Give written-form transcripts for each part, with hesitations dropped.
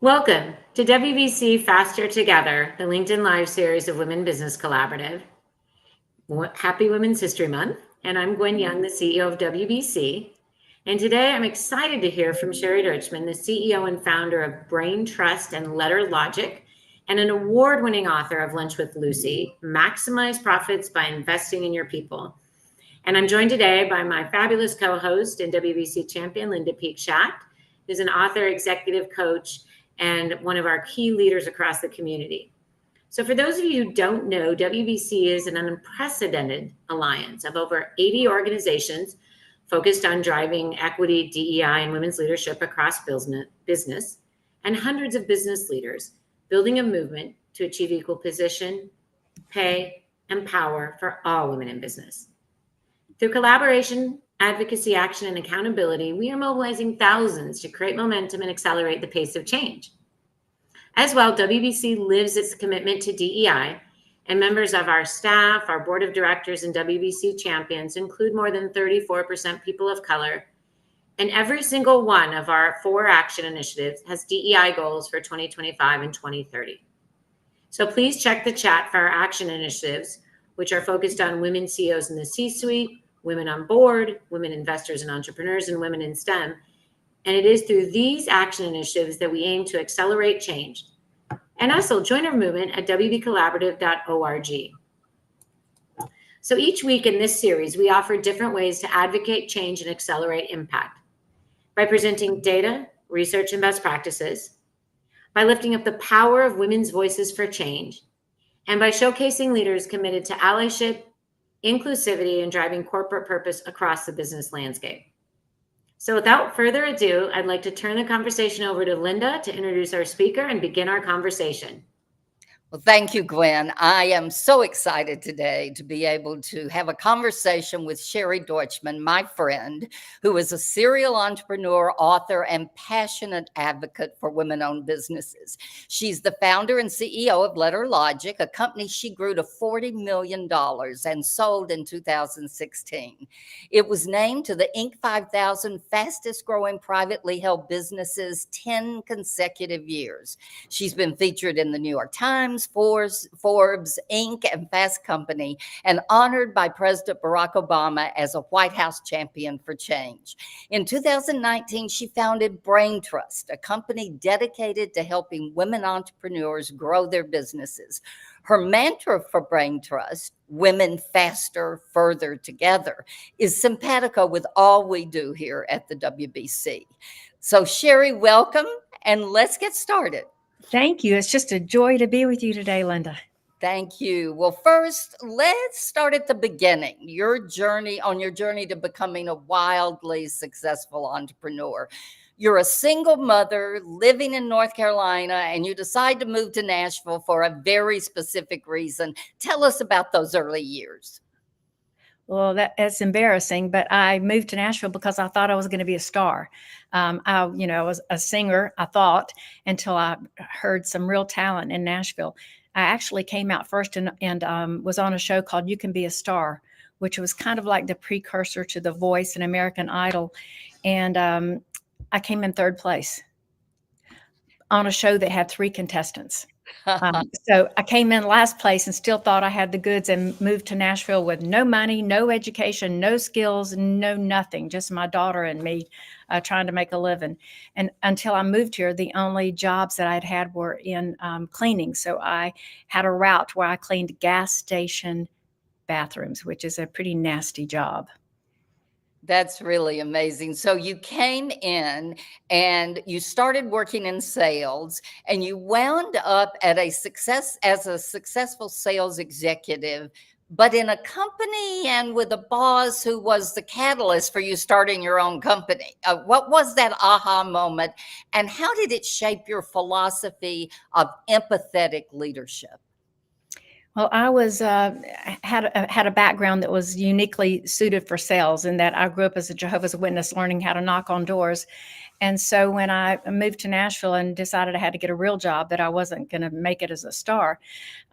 Welcome to WBC Faster Together, the LinkedIn Live series of Women Business Collaborative. Happy Women's History Month, and I'm Gwen Young, the CEO of WBC. And today I'm excited to hear from Sherry Deutschmann, the CEO and founder of BrainTrust and LetterLogic, and an award-winning author of Lunch with Lucy, Maximize Profits by Investing in Your People. And I'm joined today by my fabulous co-host and WBC champion, Linda Peak-Schacht, who's an author, executive coach, and one of our key leaders across the community. So for those of you who don't know, WBC is an unprecedented alliance of over 80 organizations focused on driving equity, DEI, and women's leadership across business, and hundreds of business leaders building a movement to achieve equal position, pay, and power for all women in business. Through collaboration, advocacy, action, and accountability, we are mobilizing thousands to create momentum and accelerate the pace of change. As well, WBC lives its commitment to DEI, and members of our staff, our board of directors, and WBC champions include more than 34% people of color. And every single one of our 4 action initiatives has DEI goals for 2025 and 2030. So please check the chat for our action initiatives, which are focused on women CEOs in the C-suite, women on board, women investors and entrepreneurs, and women in STEM. And it is through these action initiatives that we aim to accelerate change. And also join our movement at wbcollaborative.org. So each week in this series, we offer different ways to advocate change and accelerate impact by presenting data, research, and best practices, by lifting up the power of women's voices for change, and by showcasing leaders committed to allyship, inclusivity, and driving corporate purpose across the business landscape. So without further ado, I'd like to turn the conversation over to Linda to introduce our speaker and begin our conversation. Well, thank you, Gwen. I am so excited today to be able to have a conversation with Sherry Deutschmann, my friend, who is a serial entrepreneur, author, and passionate advocate for women-owned businesses. She's the founder and CEO of LetterLogic, a company she grew to $40 million and sold in 2016. It was named to the Inc. 5000 fastest growing privately held businesses 10 consecutive years. She's been featured in the New York Times, Forbes, Inc., and Fast Company, and honored by President Barack Obama as a White House champion for change. In 2019, she founded BrainTrust, a company dedicated to helping women entrepreneurs grow their businesses. Her mantra for BrainTrust, women faster, further together, is simpatico with all we do here at the WBC. So Sherry, welcome, and let's get started. Thank you. It's just a joy to be with you today, Linda. Thank you. Well, first, let's start at the beginning. Your journey to becoming a wildly successful entrepreneur. You're a single mother living in North Carolina, and you decide to move to Nashville for a very specific reason. Tell us about those early years. Well, that's embarrassing, but I moved to Nashville because I thought I was going to be a star. I was a singer, I thought, until I heard some real talent in Nashville. I actually came out first and was on a show called You Can Be a Star, which was kind of like the precursor to The Voice and American Idol. And I came in 3rd place on a show that had 3 contestants. So I came in last place and still thought I had the goods, and moved to Nashville with no money, no education, no skills, no nothing, just my daughter and me trying to make a living. And until I moved here, the only jobs that I'd had were in cleaning. So I had a route where I cleaned gas station bathrooms, which is a pretty nasty job. That's really amazing. So you came in and you started working in sales, and you wound up as a successful sales executive, but in a company and with a boss who was the catalyst for you starting your own company. What was that aha moment, and how did it shape your philosophy of empathetic leadership? Well, I was had a background that was uniquely suited for sales, in that I grew up as a Jehovah's Witness, learning how to knock on doors. And so when I moved to Nashville and decided I had to get a real job, that I wasn't going to make it as a star,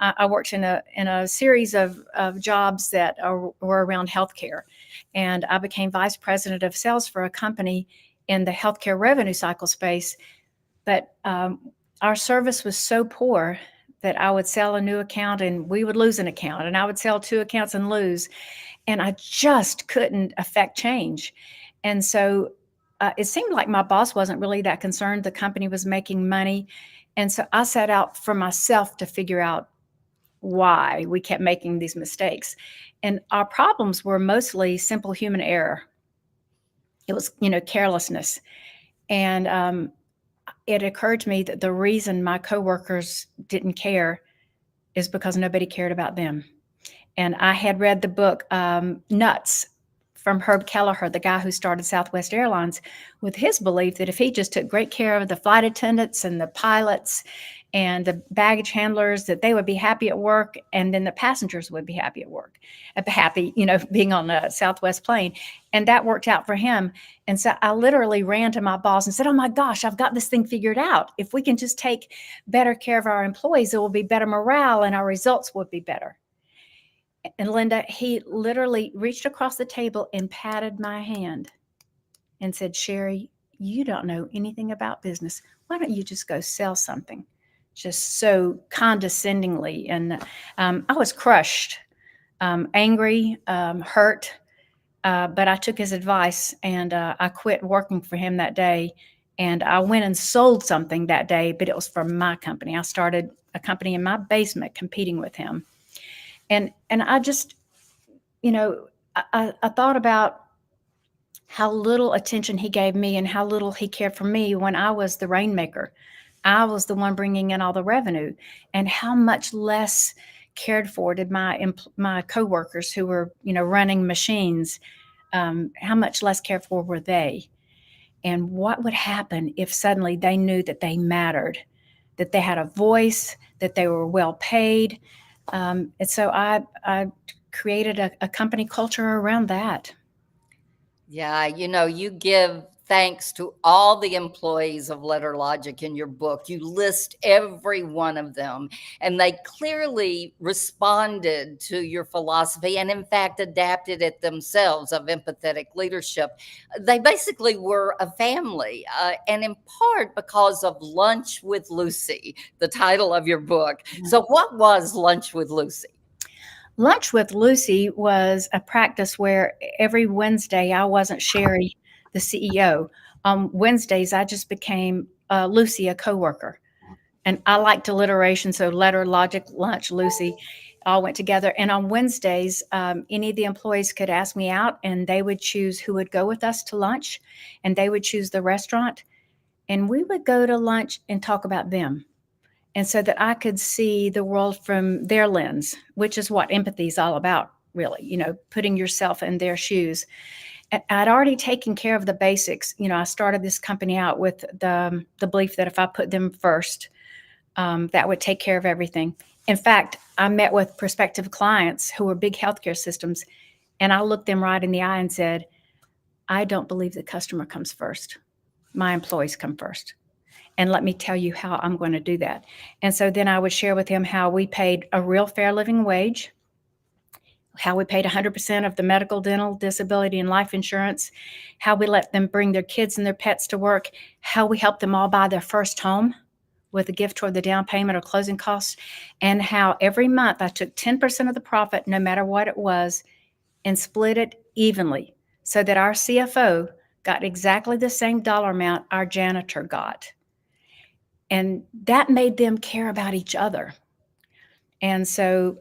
I worked in a series of jobs that were around healthcare, and I became vice president of sales for a company in the healthcare revenue cycle space. But our service was so poor that I would sell a new account and we would lose an account, and I would sell 2 accounts and lose. And I just couldn't affect change. And so it seemed like my boss wasn't really that concerned. The company was making money. And so I set out for myself to figure out why we kept making these mistakes. And our problems were mostly simple human error. It was, carelessness. And it occurred to me that the reason my coworkers didn't care is because nobody cared about them. And I had read the book Nuts from Herb Kelleher, the guy who started Southwest Airlines, with his belief that if he just took great care of the flight attendants and the pilots and the baggage handlers, that they would be happy at work, and then the passengers would be happy at work, happy, being on a Southwest plane. And that worked out for him. And so I literally ran to my boss and said, "Oh my gosh, I've got this thing figured out. If we can just take better care of our employees, it will be better morale and our results will be better." And Linda, he literally reached across the table and patted my hand and said, "Sherry, you don't know anything about business. Why don't you just go sell something?" Just so condescendingly. And I was crushed, angry, hurt. But I took his advice and I quit working for him that day. And I went and sold something that day, but it was for my company. I started a company in my basement competing with him. And I just, I thought about how little attention he gave me and how little he cared for me when I was the rainmaker. I was the one bringing in all the revenue, and how much less cared for did my coworkers who were, running machines, how much less cared for were they? And what would happen if suddenly they knew that they mattered, that they had a voice, that they were well paid? And so I created a company culture around that. Yeah, you give thanks to all the employees of LetterLogic in your book. You list every one of them, and they clearly responded to your philosophy and, in fact, adapted it themselves of empathetic leadership. They basically were a family, and in part because of Lunch with Lucy, the title of your book. So what was Lunch with Lucy? Lunch with Lucy was a practice where every Wednesday I wasn't Sherry, the CEO. On Wednesdays, I just became Lucy, a coworker. And I liked alliteration, so LetterLogic, Lunch, Lucy, all went together. And on Wednesdays, any of the employees could ask me out, and they would choose who would go with us to lunch, and they would choose the restaurant. And we would go to lunch and talk about them. And so that I could see the world from their lens, which is what empathy is all about, really, putting yourself in their shoes. I'd already taken care of the basics. I started this company out with the belief that if I put them first, that would take care of everything. In fact, I met with prospective clients who were big healthcare systems, and I looked them right in the eye and said, "I don't believe the customer comes first. My employees come first. And let me tell you how I'm going to do that." And so then I would share with him how we paid a real fair living wage, how we paid 100% of the medical, dental, disability, and life insurance, how we let them bring their kids and their pets to work, how we helped them all buy their first home with a gift toward the down payment or closing costs, and how every month I took 10% of the profit, no matter what it was, and split it evenly so that our CFO got exactly the same dollar amount our janitor got. And that made them care about each other. And so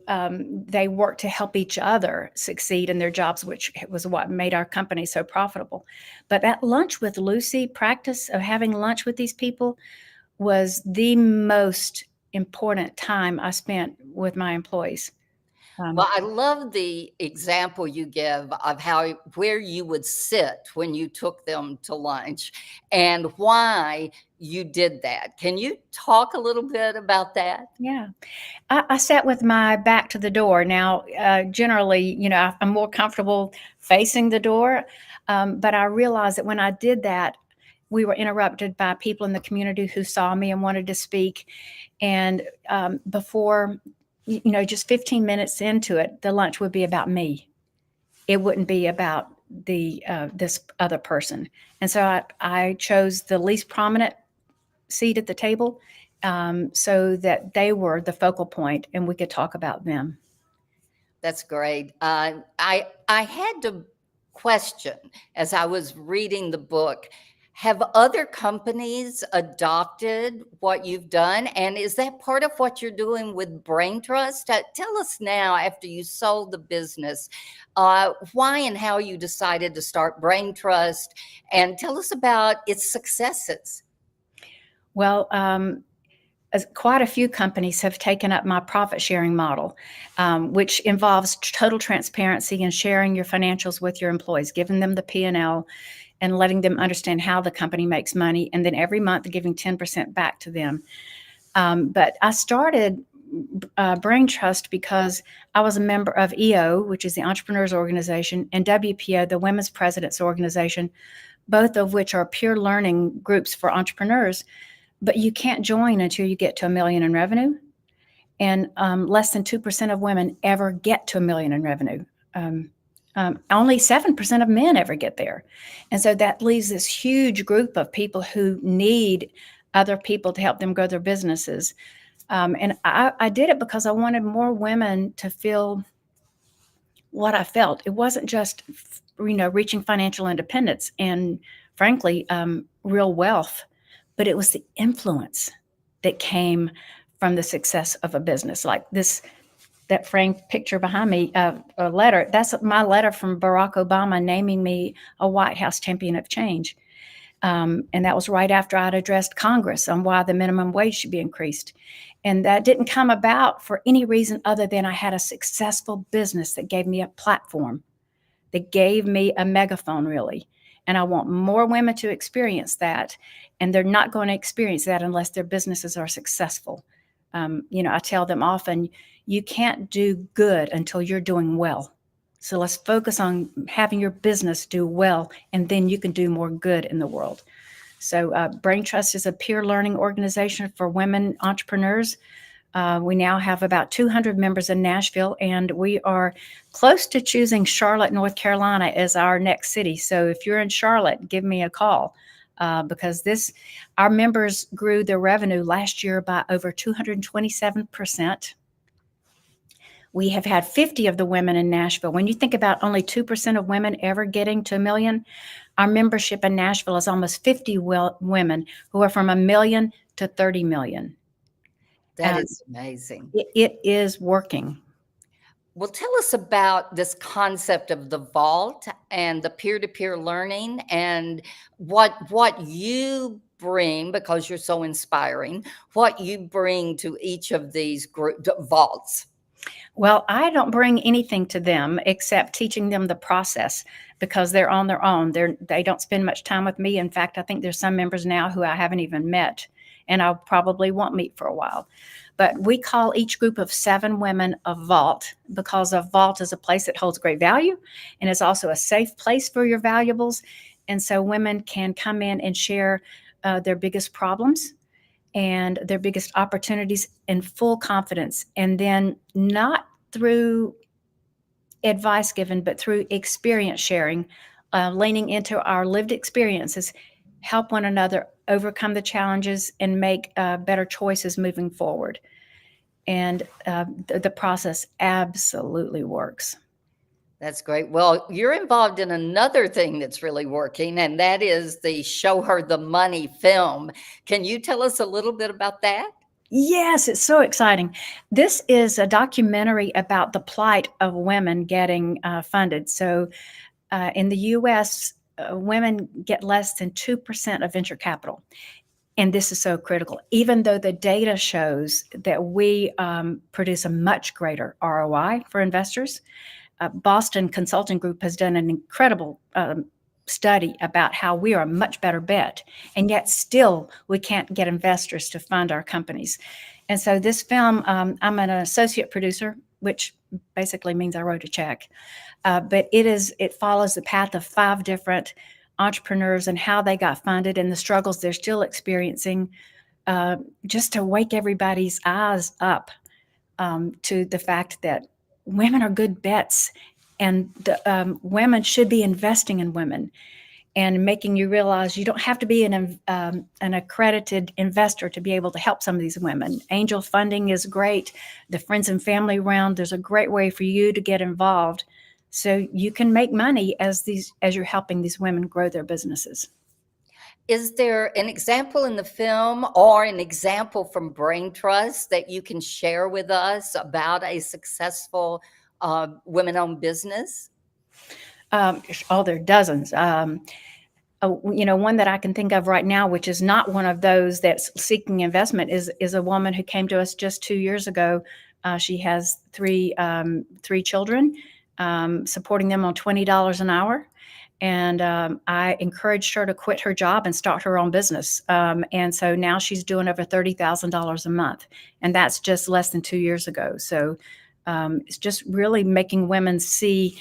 they worked to help each other succeed in their jobs, which was what made our company so profitable. But that Lunch with Lucy practice of having lunch with these people was the most important time I spent with my employees. Well, I love the example you give of where you would sit when you took them to lunch and why you did that. Can you talk a little bit about that? Yeah. I sat with my back to the door. Now, generally, I'm more comfortable facing the door. But I realized that when I did that, we were interrupted by people in the community who saw me and wanted to speak. And before, just 15 minutes into it, the lunch would be about me. It wouldn't be about this other person. And so I chose the least prominent seat at the table, so that they were the focal point and we could talk about them. That's great. I had to question as I was reading the book, have other companies adopted what you've done? And is that part of what you're doing with BrainTrust? Tell us now, after you sold the business, why and how you decided to start BrainTrust, and tell us about its successes. Well, quite a few companies have taken up my profit sharing model, which involves total transparency and sharing your financials with your employees, giving them the P&L and letting them understand how the company makes money, and then every month giving 10% back to them. But I started BrainTrust because I was a member of EO, which is the Entrepreneurs Organization, and WPO, the Women's Presidents Organization, both of which are peer learning groups for entrepreneurs. But you can't join until you get to $1 million in revenue. And less than 2% of women ever get to $1 million in revenue. Only 7% of men ever get there. And so that leaves this huge group of people who need other people to help them grow their businesses. And I did it because I wanted more women to feel what I felt. It wasn't just, reaching financial independence and, frankly, real wealth, but it was the influence that came from the success of a business. Like that framed picture behind me, a letter, that's my letter from Barack Obama naming me a White House champion of change. And that was right after I'd addressed Congress on why the minimum wage should be increased. And that didn't come about for any reason other than I had a successful business that gave me a platform, that gave me a megaphone, really. And I want more women to experience that. And they're not going to experience that unless their businesses are successful. I tell them often, you can't do good until you're doing well. So let's focus on having your business do well, and then you can do more good in the world. So BrainTrust is a peer learning organization for women entrepreneurs. We now have about 200 members in Nashville, and we are close to choosing Charlotte, North Carolina as our next city. So if you're in Charlotte, give me a call, because our members grew their revenue last year by over 227%. We have had 50 of the women in Nashville. When you think about only 2% of women ever getting to $1 million, our membership in Nashville is almost 50 women who are from $1 million to 30 million. That is amazing. It is working. Well, tell us about this concept of the vault and the peer-to-peer learning, and what you bring, because you're so inspiring, what you bring to each of these vaults. Well, I don't bring anything to them except teaching them the process, because they're on their own. They don't spend much time with me. In fact, I think there's some members now who I haven't even met, and I probably won't meet for a while. But we call each group of 7 women a vault, because a vault is a place that holds great value, and it's also a safe place for your valuables. And so women can come in and share their biggest problems and their biggest opportunities in full confidence, and then not through advice given, but through experience sharing, leaning into our lived experiences, help one another overcome the challenges and make better choices moving forward. And the process absolutely works. That's great. Well, you're involved in another thing that's really working, and that is the Show Her the Money film. Can you tell us a little bit about that? Yes, it's so exciting. This is a documentary about the plight of women getting funded. So in the U.S., women get less than 2% of venture capital. And this is so critical, even though the data shows that we produce a much greater ROI for investors. Boston Consulting Group has done an incredible study about how we are a much better bet, and yet still we can't get investors to fund our companies. And so this film, I'm an associate producer, which basically means I wrote a check. But it follows the path of 5 different entrepreneurs and how they got funded and the struggles they're still experiencing, just to wake everybody's eyes up to the fact that women are good bets, and women should be investing in women. and making you realize you don't have to be an accredited investor to be able to help some of these women. Angel funding is great. The friends and family round, there's a great way for you to get involved so you can make money as you're helping these women grow their businesses. Is there an example in the film or an example from BrainTrust that you can share with us about a successful women-owned business? There are dozens. One that I can think of right now, which is not one of those that's seeking investment, is a woman who came to us just 2 years ago. She has three children, supporting them on $20 an hour. And I encouraged her to quit her job and start her own business. And so now she's doing over $30,000 a month. And that's just less than 2 years ago. So it's just really making women see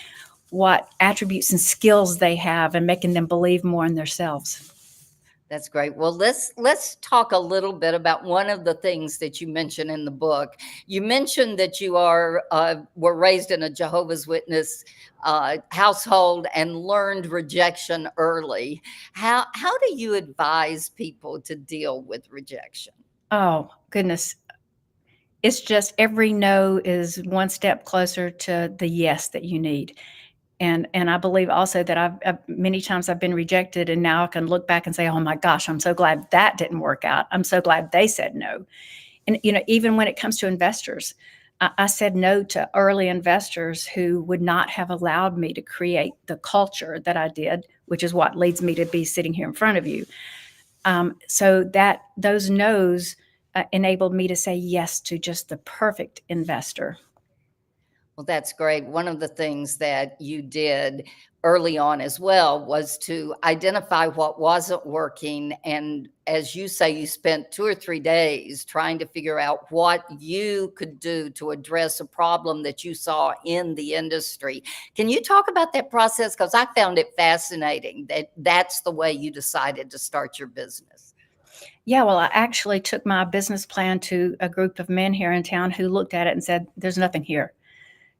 what attributes and skills they have and making them believe more in themselves. That's great. Well, let's talk a little bit about one of the things that you mentioned in the book. You mentioned that you were raised in a Jehovah's Witness household and learned rejection early. How do you advise people to deal with rejection? Oh, goodness. It's just every no is one step closer to the yes that you need. And I believe also that I've many times I've been rejected, and now I can look back and say, oh my gosh, I'm so glad that didn't work out. I'm so glad they said no. And, even when it comes to investors, I said no to early investors who would not have allowed me to create the culture that I did, which is what leads me to be sitting here in front of you. So that those no's enabled me to say yes to just the perfect investor. Well, that's great. One of the things that you did early on as well was to identify what wasn't working. And as you say, you spent 2 or 3 days trying to figure out what you could do to address a problem that you saw in the industry. Can you talk about that process? Because I found it fascinating that that's the way you decided to start your business. Yeah, well, I actually took my business plan to a group of men here in town who looked at it and said, there's nothing here.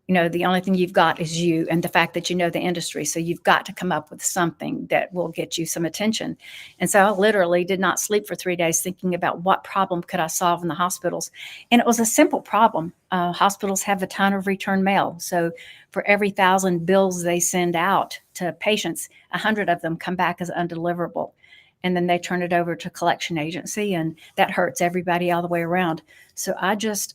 The only thing you've got is you and the fact that you know the industry. So you've got to come up with something that will get you some attention. And so I literally did not sleep for 3 days thinking about what problem could I solve in the hospitals. And it was a simple problem. Hospitals have a ton of return mail. So for every 1,000 bills they send out to patients, 100 of them come back as undeliverable. And then they turn it over to collection agency, and that hurts everybody all the way around. So I just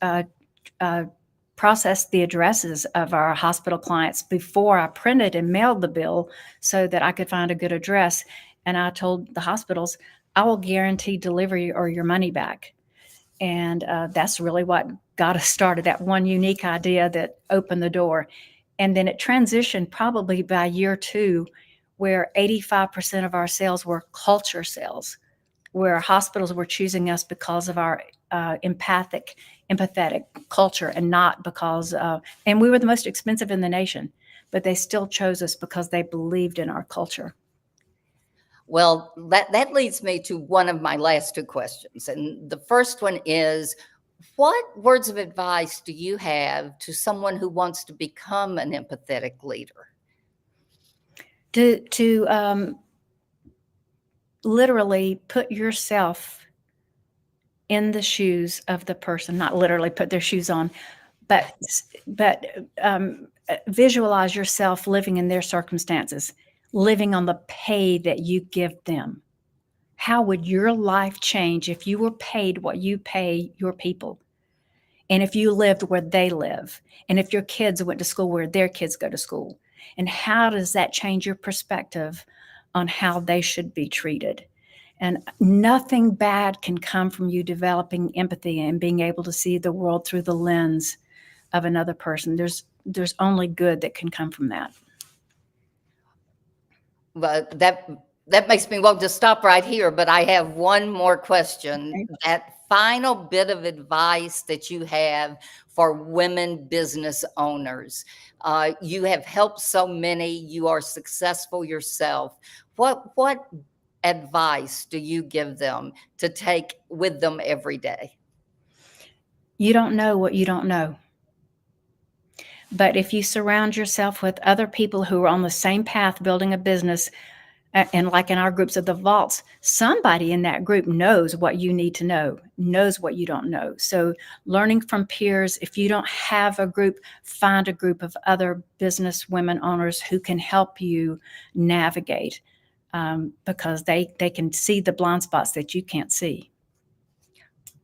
processed the addresses of our hospital clients before I printed and mailed the bill so that I could find a good address. And I told the hospitals, I will guarantee delivery or your money back. And that's really what got us started, that one unique idea that opened the door. And then it transitioned probably by year 2, where 85% of our sales were culture sales, where hospitals were choosing us because of our empathetic culture and not because and we were the most expensive in the nation, but they still chose us because they believed in our culture. Well, that leads me to one of my last 2 questions. And the first one is, what words of advice do you have to someone who wants to become an empathetic leader? To literally put yourself in the shoes of the person, not literally put their shoes on, but visualize yourself living in their circumstances, living on the pay that you give them. How would your life change if you were paid what you pay your people? And if you lived where they live, and if your kids went to school where their kids go to school, and how does that change your perspective on how they should be treated? And nothing bad can come from you developing empathy and being able to see the world through the lens of another person. There's only good that can come from that. But that makes me want to stop right here, but I have one more question. Okay. That final bit of advice that you have for women business owners. You have helped so many. You are successful yourself. What advice do you give them to take with them every day? You don't know what you don't know. But if you surround yourself with other people who are on the same path building a business, And like in our groups of the vaults, somebody in that group knows what you need to know, knows what you don't know. So learning from peers, if you don't have a group, find a group of other business women owners who can help you navigate, because they can see the blind spots that you can't see.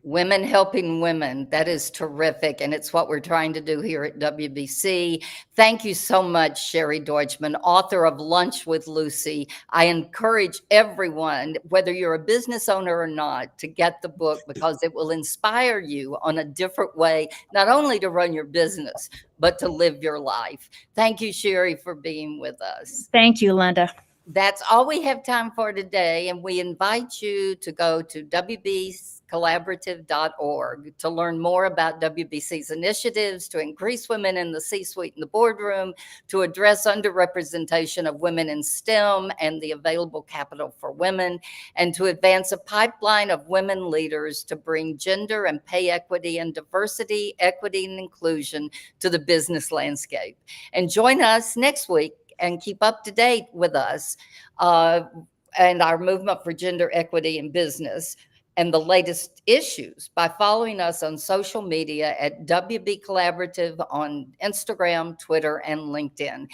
Women helping women. That is terrific. And it's what we're trying to do here at WBC. Thank you so much, Sherry Deutschmann, author of Lunch with Lucy. I encourage everyone, whether you're a business owner or not, to get the book because it will inspire you on a different way, not only to run your business, but to live your life. Thank you, Sherry, for being with us. Thank you, Linda. That's all we have time for today. And we invite you to go to wbcollaborative.org to learn more about WBC's initiatives to increase women in the C-suite and the boardroom, to address underrepresentation of women in STEM and the available capital for women, and to advance a pipeline of women leaders to bring gender and pay equity and diversity, equity, and inclusion to the business landscape. And join us next week and keep up to date with us and our movement for gender equity in business and the latest issues by following us on social media at WB Collaborative on Instagram, Twitter, and LinkedIn.